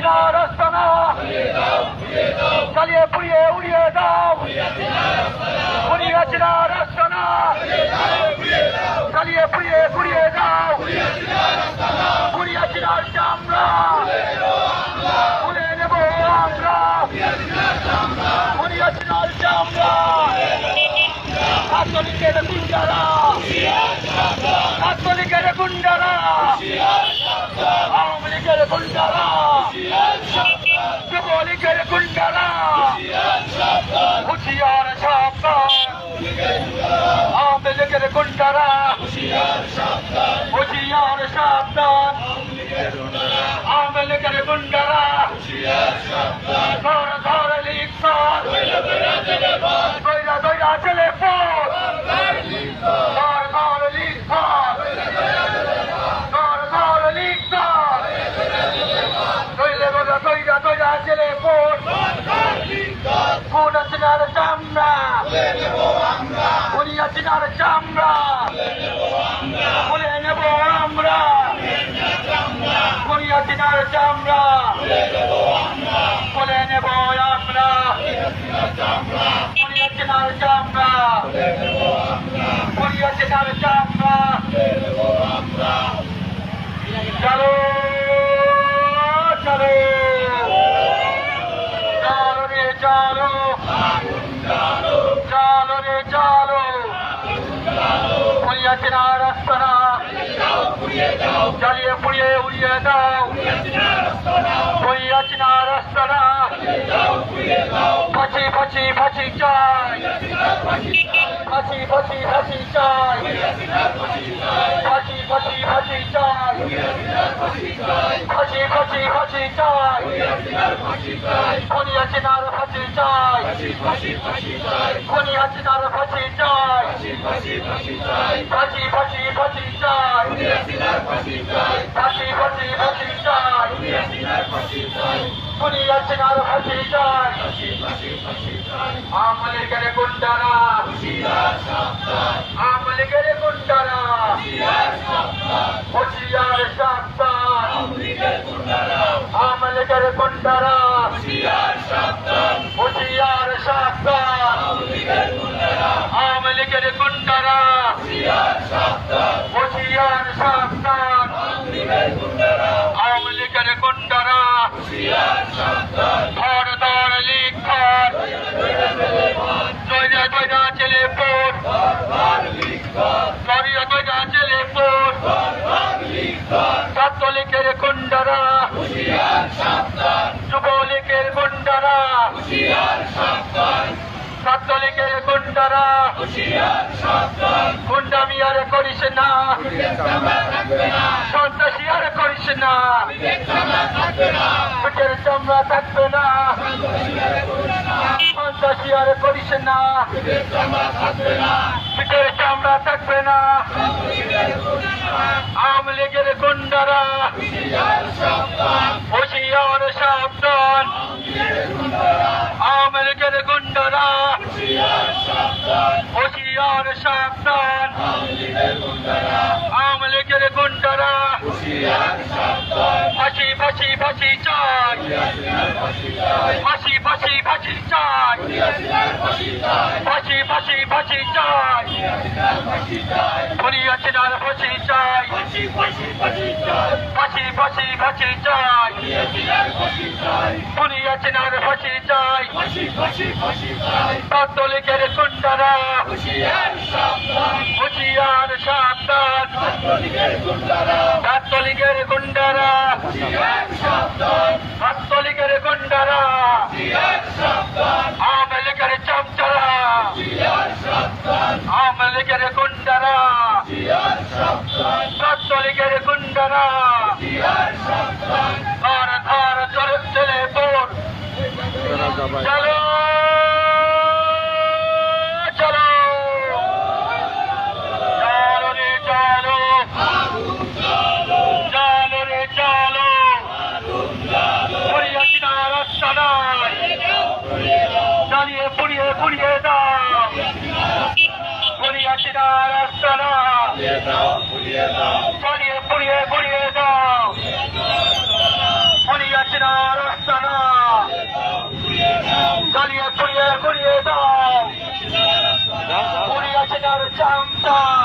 চিনার আস্তানা জ্বালিয়ে পুড়িয়ে উড়িয়ে দাও বুড়িয়া চিনার আস্তানা জ্বালিয়ে পুড়িয়ে উড়িয়ে দাও বুড়িয়া চিনার চামড়া তুলে নেব আমরা বুড়িয়া চিনার চামড়া ছাত্রলীগের গুন্ডারা ছাত্রলীগের গুন্ডারা আওয়ামী লীগের গুন্ডারা যুবলীগের গুন্ডারা হুঁশিয়ার সাবধান আওয়ামী লীগের গুন্ডারা হুঁশিয়ার সাবধান আওয়ামী লীগের গুন্ডারা ধরে ধরে লিখ দইরা দইরা ছেলে পর ধর ধর লিখ ধর ধর লিখ দইলে বলা দইরা দইরা ছেলে পর কোন চিনার চামড়া বুড়িয়া চিনার চামড়া বলে নেব আমরা বুড়িয়া চিনার চামড়া বলে নেব আমরা বুড়িয়া চিনার চামড়া বুড়িয়া চিনার চামড়া চলো চলো চলো রে চলো চলো রে চলো বুড়িয়া চিনার আস্তানা জ্বালিয়ে পুড়িয়ে উড়িয়ে দাও বুড়িয়া চিনার আস্তানা ফাঁসি ফাঁসি ফাঁসি চাই ফাঁসি ফাঁসি ফাঁসি চাই ফাঁসি ফাঁসি ফাঁসি চাই ফাঁসি ফাঁসি ফাঁসি চাই বুড়িয়া চিনার ফাঁসি চাই বুড়িয়া চিনার ফাঁসি চাই ফাঁসি ফাঁসি ফাঁসি চাই ফাঁসি ফাঁসি ফাঁসি চাই বুড়িয়া চিনার ফাঁসি চাই আওয়ামী লীগের গুন্ডারা আওয়ামী লীগের গুন্ডারা হুঁশিয়ার সাবধান আওয়ামী লীগের গুন্ডারা হুঁশিয়ার সাবধান আওয়ামী লীগের গুন্ডারা হুঁশিয়ার সাবধান আওয়ামী লীগের গুন্ডারা ধর ধর লিখ দইরা দইরা ছেলে পর দইরা দইরা ছেলে পর ছাত্রলীগের গুন্ডারা যুবলীগের গুন্ডারা ছাত্রলীগের গুন্ডারা গুন্ডামি আর করিস না সন্ত্রাসী আর করিস না পিঠের চামড়া থাকবে না সন্ত্রাসী আর করিস না পিঠের চামড়া থাকবে না আওয়ামী লীগের গুন্ডারা হুঁশিয়ার সাবধান আওয়ামী লীগের গুন্ডারা হুঁশিয়ার সাবধান আওয়ামী লীগের গুন্ডারা ফাঁসি ফাঁসি ফাঁসি চাই ফাঁসি ফাঁসি ফাঁসি চাই ফাঁসি ফাঁসি ফাঁসি চাই বুড়িয়া চিনার ফাঁসি চাই ফাঁসি ফাঁসি ফাঁসি চাই বুড়িয়া চিনার ফাঁসি চাই ছাত্রলীগের গুন্ডারা হুঁশিয়ার সাবধান ছাত্রলীগের গুন্ডারা ছাত্রলীগের গুন্ডারা আওয়ামী লীগের চামচারা আওয়ামী লীগের গুন্ডারা ছাত্রলীগের গুন্ডারা ধর ধর চলে চলে পর চলো চলো চলো রে চলো চলো রে চলো বুড়িয়া চিনার আস্তানা জ্বালিয়ে পুড়িয়ে পুড়িয়ে দাও বুড়িয়া চিনার আস্তানা জ্বালিয়ে পুড়িয়ে পুড়িয়ে দাও বুড়িয়া চিনার চামচা